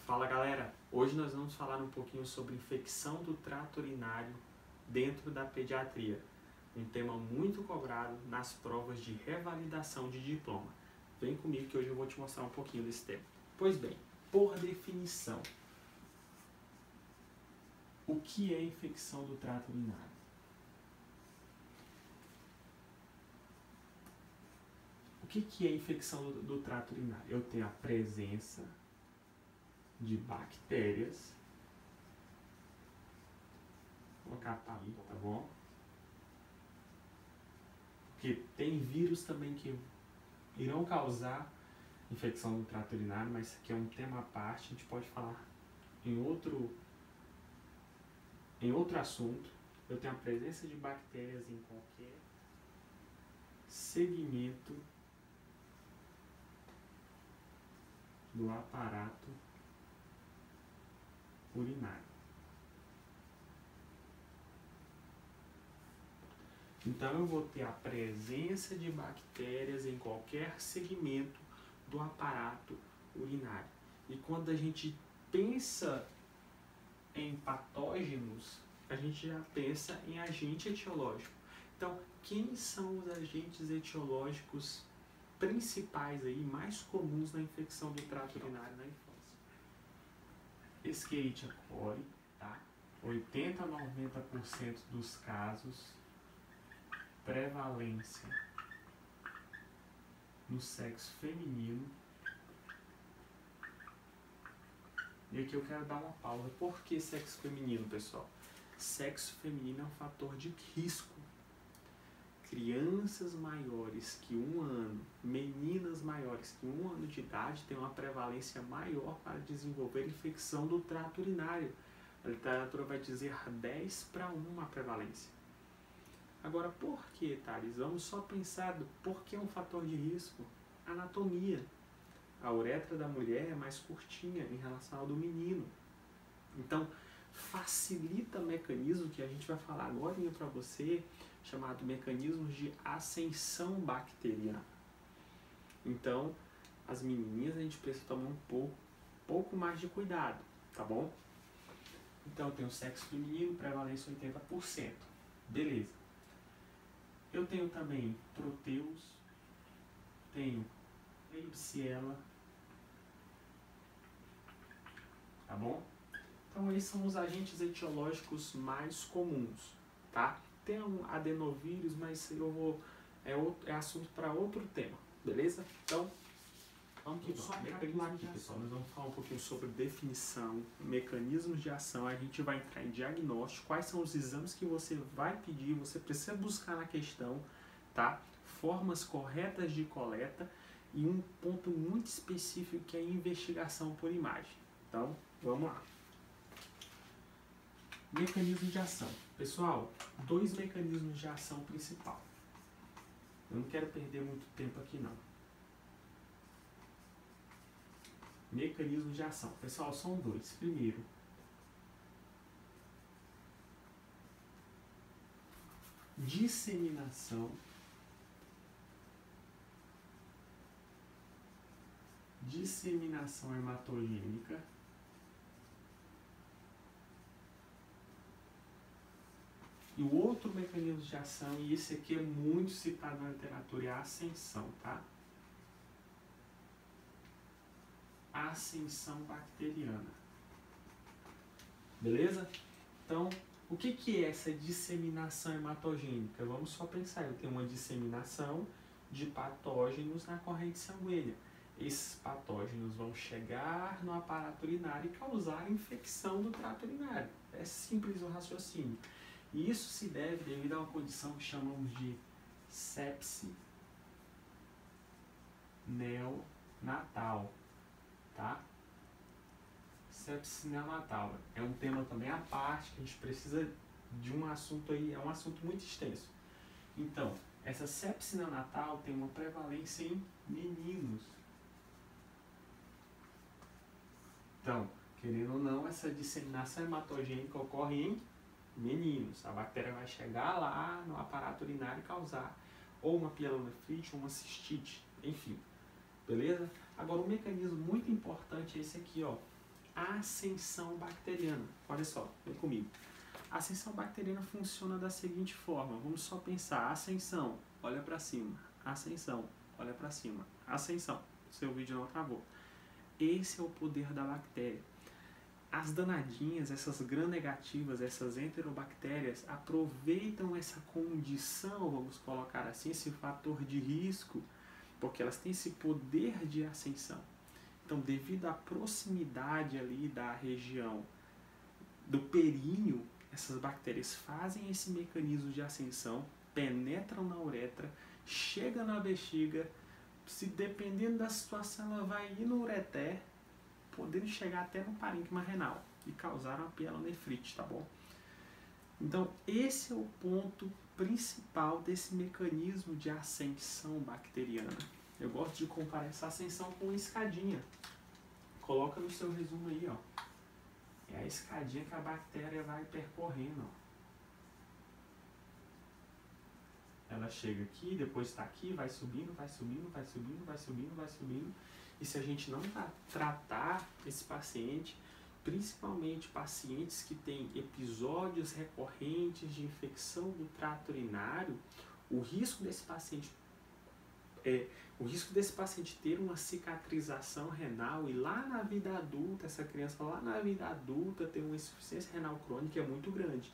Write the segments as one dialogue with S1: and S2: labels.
S1: Fala galera, hoje nós vamos falar um pouquinho sobre infecção do trato urinário dentro da pediatria, um tema muito cobrado nas provas de revalidação de diploma. Vem comigo que hoje eu vou te mostrar um pouquinho desse tema. Pois bem, por definição, o que é infecção do trato urinário? O que é infecção do trato urinário? Eu tenho a presença de bactérias, vou colocar aí, tá bom? Porque tem vírus também que irão causar infecção do trato urinário, mas isso aqui é um tema à parte, a gente pode falar em outro assunto. Eu tenho a presença de bactérias em qualquer segmento do aparato urinário. Então eu vou ter a presença de bactérias em qualquer segmento do aparato urinário. E quando a gente pensa em patógenos, a gente já pensa em agente etiológico. Então, quem são os agentes etiológicos principais aí, mais comuns na infecção do trato urinário na infância? Escherichia coli, tá? 80 a 90% dos casos, prevalência no sexo feminino. E aqui eu quero dar uma pausa. Por que sexo feminino, pessoal? Sexo feminino é um fator de risco. Crianças maiores que 1 ano, meninas maiores que 1 ano de idade têm uma prevalência maior para desenvolver infecção do trato urinário. A literatura vai dizer 10:1 a prevalência. Agora, por que, Thales? Vamos só pensar por que é um fator de risco? Anatomia. A uretra da mulher é mais curtinha em relação ao do menino. Então, facilita mecanismo que a gente vai falar agora para você, chamado mecanismos de ascensão bacteriana. Então, as menininhas a gente precisa tomar um pouco mais de cuidado, tá bom? Então, tem o sexo feminino, prevalência 80%. Beleza. Eu tenho também proteus, tenho Klebsiella, tá bom? Então, esses são os agentes etiológicos mais comuns, tá? Tem um adenovírus, mas é assunto para outro tema, beleza? Então, vamos que vamos. Mecanismos de ação. Nós vamos falar um pouquinho sobre definição, mecanismos de ação. A gente vai entrar em diagnóstico, quais são os exames que você vai pedir, você precisa buscar na questão, tá? Formas corretas de coleta e um ponto muito específico que é a investigação por imagem. Então, vamos lá. Mecanismo de ação. Pessoal, 2 mecanismos de ação principal. Eu não quero perder muito tempo aqui não. Mecanismos de ação. Pessoal, são 2. Primeiro, disseminação hematogênica. E o outro mecanismo de ação, e esse aqui é muito citado na literatura, é a ascensão, tá? A ascensão bacteriana. Beleza? Então, o que é essa disseminação hematogênica? Vamos só pensar, eu tenho uma disseminação de patógenos na corrente sanguínea. Esses patógenos vão chegar no aparato urinário e causar infecção do trato urinário. É simples o raciocínio. E isso se deve devido a uma condição que chamamos de sepse neonatal, tá? Sepse neonatal é um tema também à parte, que a gente precisa de um assunto aí, é um assunto muito extenso. Então, essa sepse neonatal tem uma prevalência em meninos. Então, querendo ou não, essa disseminação hematogênica ocorre em meninos. A bactéria vai chegar lá no aparato urinário e causar ou uma pielonefrite ou uma cistite, enfim. Beleza? Agora, um mecanismo muito importante é esse aqui, ó, ascensão bacteriana. Olha só, vem comigo. A ascensão bacteriana funciona da seguinte forma. Vamos só pensar. Ascensão, olha para cima. Ascensão, olha para cima. Ascensão. Seu vídeo não travou. Esse é o poder da bactéria. As danadinhas, essas gram-negativas, essas enterobactérias, aproveitam essa condição, vamos colocar assim, esse fator de risco, porque elas têm esse poder de ascensão. Então, devido à proximidade ali da região do períneo, essas bactérias fazem esse mecanismo de ascensão, penetram na uretra, chegam na bexiga, se dependendo da situação, ela vai ir no ureter, podendo chegar até no parênquima renal e causar uma pielonefrite, tá bom? Então, esse é o ponto principal desse mecanismo de ascensão bacteriana. Eu gosto de comparar essa ascensão com uma escadinha. Coloca no seu resumo aí, ó. É a escadinha que a bactéria vai percorrendo, ó. Ela chega aqui, depois está aqui, vai subindo, vai subindo, vai subindo, vai subindo, vai subindo. E se a gente não tratar esse paciente, principalmente pacientes que têm episódios recorrentes de infecção do trato urinário, o risco desse paciente ter uma cicatrização renal e lá na vida adulta, essa criança lá na vida adulta ter uma insuficiência renal crônica é muito grande.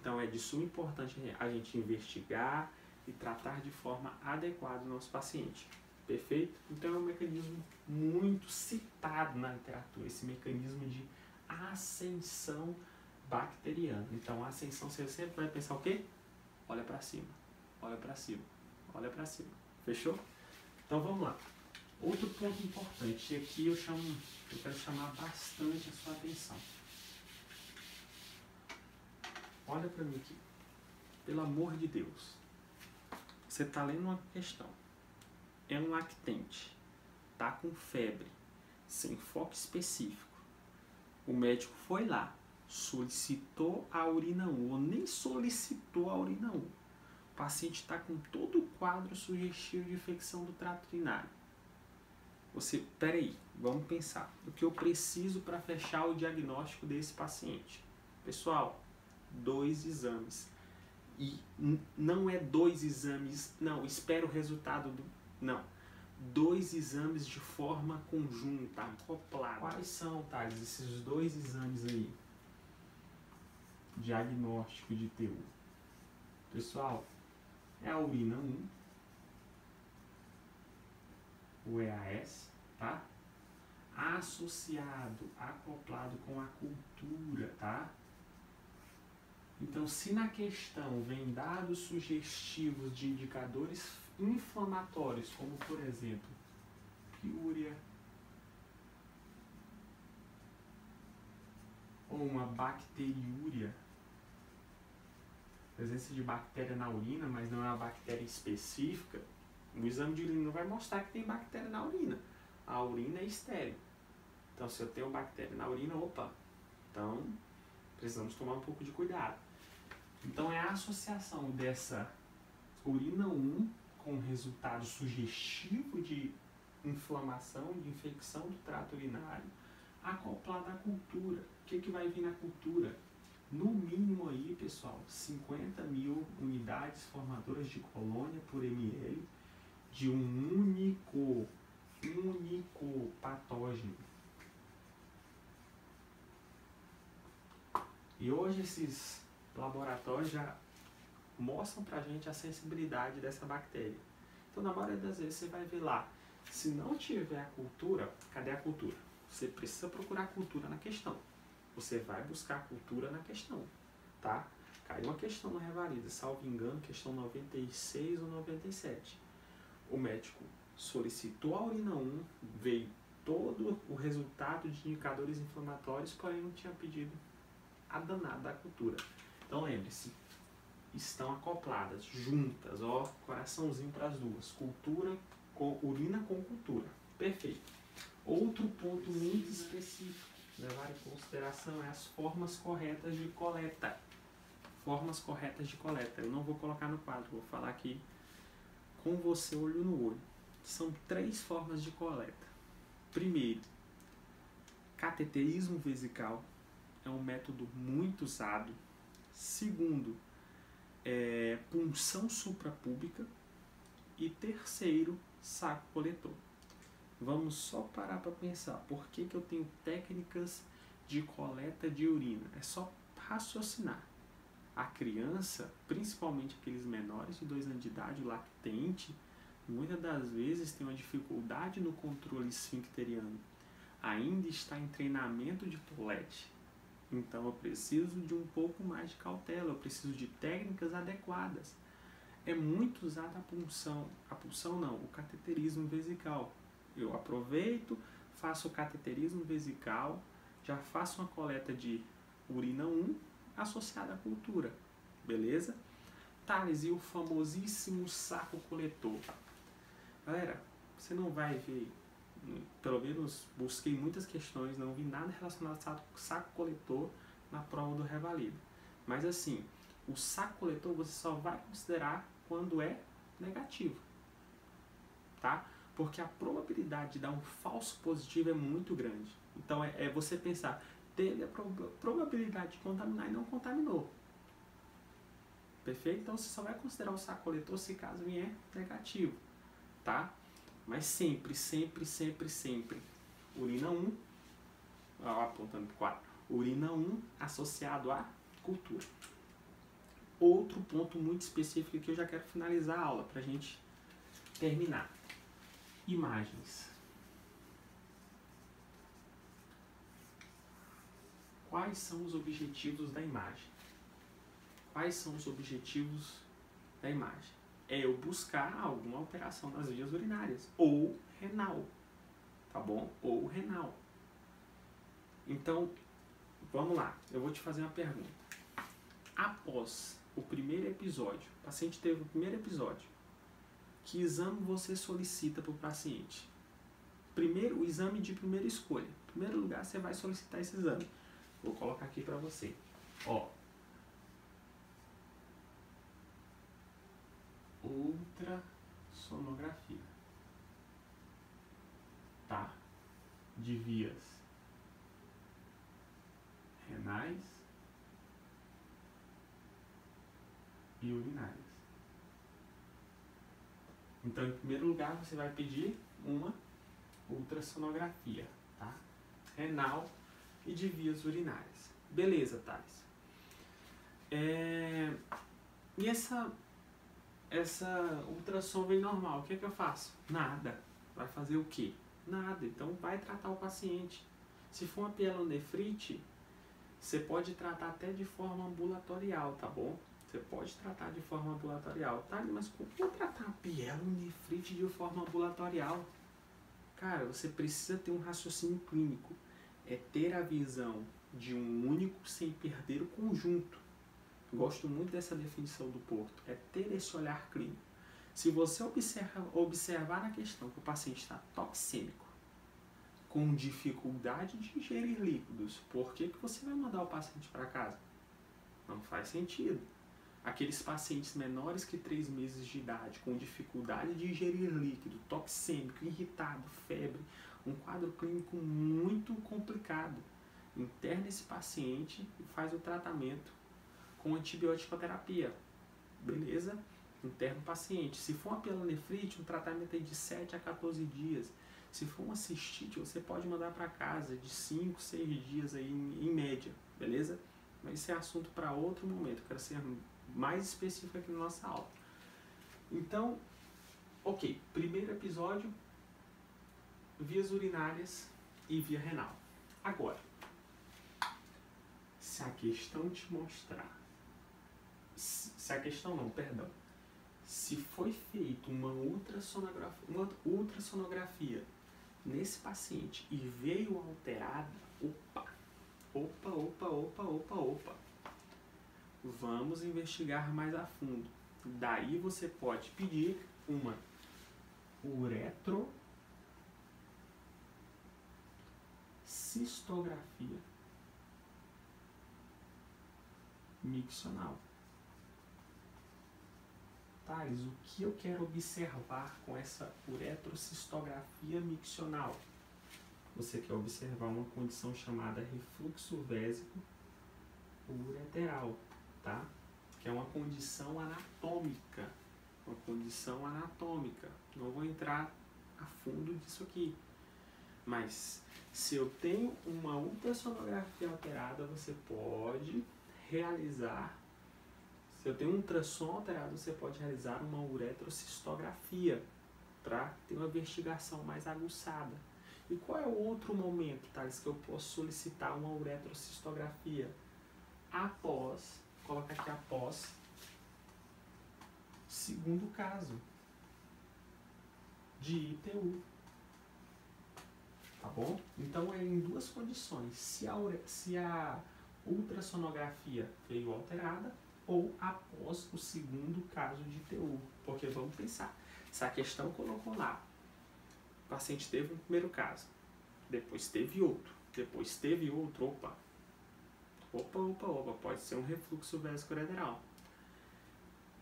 S1: Então é de suma importância a gente investigar e tratar de forma adequada o nosso paciente. Perfeito? Então é um mecanismo muito citado na literatura, esse mecanismo de ascensão bacteriana. Então a ascensão, você sempre vai pensar o quê? Olha para cima, olha para cima, olha para cima. Fechou? Então vamos lá. Outro ponto importante, e aqui eu quero chamar bastante a sua atenção. Olha para mim aqui. Pelo amor de Deus. Você está lendo uma questão. É um lactente. Tá com febre. Sem foco específico. O médico foi lá. Solicitou a urina 1. Ou nem solicitou a urina 1. O paciente está com todo o quadro sugestivo de infecção do trato urinário. Peraí, vamos pensar. O que eu preciso para fechar o diagnóstico desse paciente? Pessoal, 2 exames. E não é 2 exames, não, espera o resultado do... Não. 2 exames de forma conjunta, acoplada. Quais são, Thales, esses 2 exames aí? Diagnóstico de TU. Pessoal, é a urina 1, o EAS, tá? Associado, acoplado com a cultura, tá? Então, se na questão vem dados sugestivos de indicadores inflamatórios, como por exemplo, piúria, ou uma bacteriúria, presença de bactéria na urina, mas não é uma bactéria específica, o exame de urina não vai mostrar que tem bactéria na urina. A urina é estéril. Então, se eu tenho bactéria na urina, opa, então precisamos tomar um pouco de cuidado. Então, é a associação dessa urina 1 com resultado sugestivo de inflamação, de infecção do trato urinário, acoplada à cultura. O que vai vir na cultura? No mínimo aí, pessoal, 50.000 unidades formadoras de colônia por ml de um único patógeno. E hoje esses laboratórios já mostram pra gente a sensibilidade dessa bactéria. Então, na maioria das vezes, você vai ver lá, se não tiver a cultura, cadê a cultura? Você precisa procurar a cultura na questão. Você vai buscar a cultura na questão, tá? Caiu uma questão na Revalida, salvo engano, questão 96 ou 97. O médico solicitou a urina 1, veio todo o resultado de indicadores inflamatórios, porém não tinha pedido a danada da cultura. Então lembre-se, estão acopladas, juntas, ó, coraçãozinho para as duas, cultura com urina com cultura. Perfeito. Outro ponto muito específico, levar em consideração é as formas corretas de coleta. Formas corretas de coleta. Eu não vou colocar no quadro, vou falar aqui com você olho no olho. São 3 formas de coleta. Primeiro, Cateterismo vesical é um método muito usado. Segundo, punção suprapúbica. E terceiro, saco coletor. Vamos só parar para pensar. Por que eu tenho técnicas de coleta de urina? É só raciocinar. A criança, principalmente aqueles menores de 2 anos de idade, lactente, muitas das vezes tem uma dificuldade no controle esfincteriano. Ainda está em treinamento de tolete. Então eu preciso de um pouco mais de cautela, eu preciso de técnicas adequadas. É muito usada o cateterismo vesical. Eu aproveito, faço o cateterismo vesical, já faço uma coleta de urina 1 associada à cultura, beleza? Thales, e o famosíssimo saco coletor? Galera, você não vai ver, pelo menos busquei muitas questões, não vi nada relacionado ao saco coletor na prova do Revalida. Mas assim, o saco coletor você só vai considerar quando é negativo, tá? Porque a probabilidade de dar um falso positivo é muito grande. Então é você pensar, teve a probabilidade de contaminar e não contaminou. Perfeito? Então você só vai considerar o saco coletor se caso vier negativo, tá? Mas sempre, urina 1, apontando para o quadro, urina 1 associado à cultura. Outro ponto muito específico que eu já quero finalizar a aula para a gente terminar. Imagens. Quais são os objetivos da imagem? Quais são os objetivos da imagem? É eu buscar alguma alteração nas vias urinárias ou renal, tá bom? Ou renal. Então, vamos lá. Eu vou te fazer uma pergunta. Após o primeiro episódio, o paciente teve o primeiro episódio, que exame você solicita para o paciente? Primeiro, o exame de primeira escolha. Em primeiro lugar, você vai solicitar esse exame. Vou colocar aqui para você. Ó. Ultrassonografia. Tá? De vias renais e urinárias. Então, em primeiro lugar, você vai pedir uma ultrassonografia, tá? Renal e de vias urinárias. Beleza, Thales. E essa ultrassom vem normal, o que eu faço? Nada. Vai fazer o quê? Nada. Então, vai tratar o paciente. Se for uma pielonefrite, você pode tratar até de forma ambulatorial, tá bom? Você pode tratar de forma ambulatorial. Tá, mas como tratar a pielonefrite de forma ambulatorial? Cara, você precisa ter um raciocínio clínico. É ter a visão de um único sem perder o conjunto. Gosto muito dessa definição do Porto. É ter esse olhar clínico. Se você observar na questão que o paciente está toxêmico, com dificuldade de ingerir líquidos, por que você vai mandar o paciente para casa? Não faz sentido. Aqueles pacientes menores que 3 meses de idade, com dificuldade de ingerir líquido, toxêmico, irritado, febre, um quadro clínico muito complicado. Interna esse paciente e faz o tratamento com antibiótico-terapia. Beleza? Interna o paciente. Se for uma pielonefrite, um tratamento aí de 7 a 14 dias. Se for uma cistite, você pode mandar para casa de 5, 6 dias aí em média. Beleza? Mas isso é assunto para outro momento. Eu quero ser mais específico aqui na nossa aula. Então, ok. Primeiro episódio, vias urinárias e via renal. Agora, se a questão te mostrar, se foi feita uma ultrassonografia nesse paciente e veio alterada, opa, vamos investigar mais a fundo. Daí você pode pedir uma uretrocistografia miccional. Thales, o que eu quero observar com essa uretrocistografia miccional? você quer observar uma condição chamada refluxo vésico ureteral, tá? Que é uma condição anatômica. Uma condição anatômica. Não vou entrar a fundo disso aqui. Mas se eu tenho uma ultrassonografia alterada, você pode realizar. Se eu tenho um ultrassom alterado, você pode realizar uma uretrocistografia para ter uma investigação mais aguçada. E qual é o outro momento, Thales, que eu posso solicitar uma uretrocistografia? Após, coloca aqui após, segundo caso de ITU. Tá bom? Então é em duas condições, se a ultrassonografia veio alterada ou após o segundo caso de ITU. Porque vamos pensar, se a questão colocou lá, o paciente teve um primeiro caso, depois teve outro, opa, pode ser um refluxo vésico-ureteral.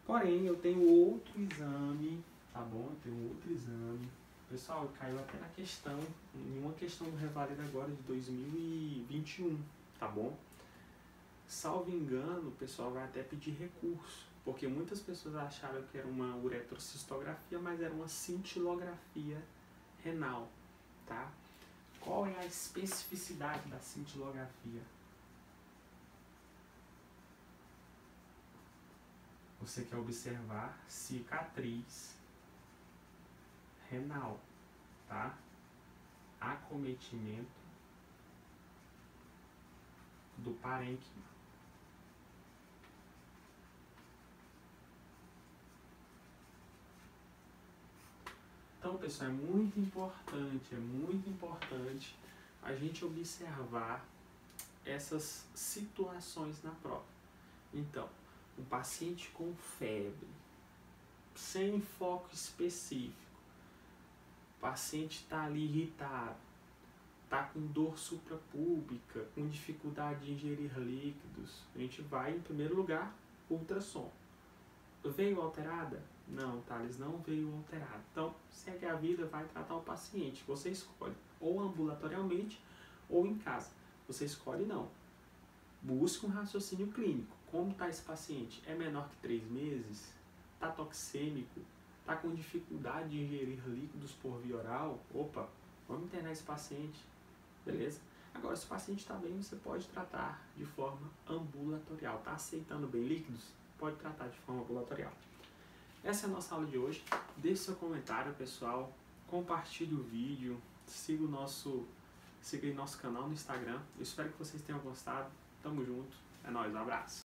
S1: Porém, eu tenho outro exame, tá bom? Eu tenho outro exame. Pessoal, caiu até na questão, em uma questão do Revalida agora de 2021, tá bom? Salvo engano, o pessoal vai até pedir recurso, porque muitas pessoas acharam que era uma uretrocistografia, mas era uma cintilografia renal, tá? Qual é a especificidade da cintilografia? Você quer observar cicatriz renal, tá? Acometimento do parênquima. Então, pessoal, é muito importante a gente observar essas situações na prova. Então, um paciente com febre, sem foco específico, o paciente está ali irritado, está com dor suprapúbica, com dificuldade de ingerir líquidos, a gente vai, em primeiro lugar, ultrassom. Veio alterada? Não, Thales, não veio alterada. Então, segue a vida, vai tratar o paciente. Você escolhe, ou ambulatorialmente, ou em casa. Você escolhe não. Busque um raciocínio clínico. Como está esse paciente? É menor que 3 meses? Está toxêmico? Está com dificuldade de ingerir líquidos por via oral? Opa, vamos internar esse paciente. Beleza? Agora, se o paciente está bem, você pode tratar de forma ambulatorial. Está aceitando bem líquidos? Pode tratar de forma ambulatorial. Essa é a nossa aula de hoje. Deixe seu comentário, pessoal. Compartilhe o vídeo. Siga nosso canal no Instagram. Eu espero que vocês tenham gostado. Tamo junto. É nóis, um abraço.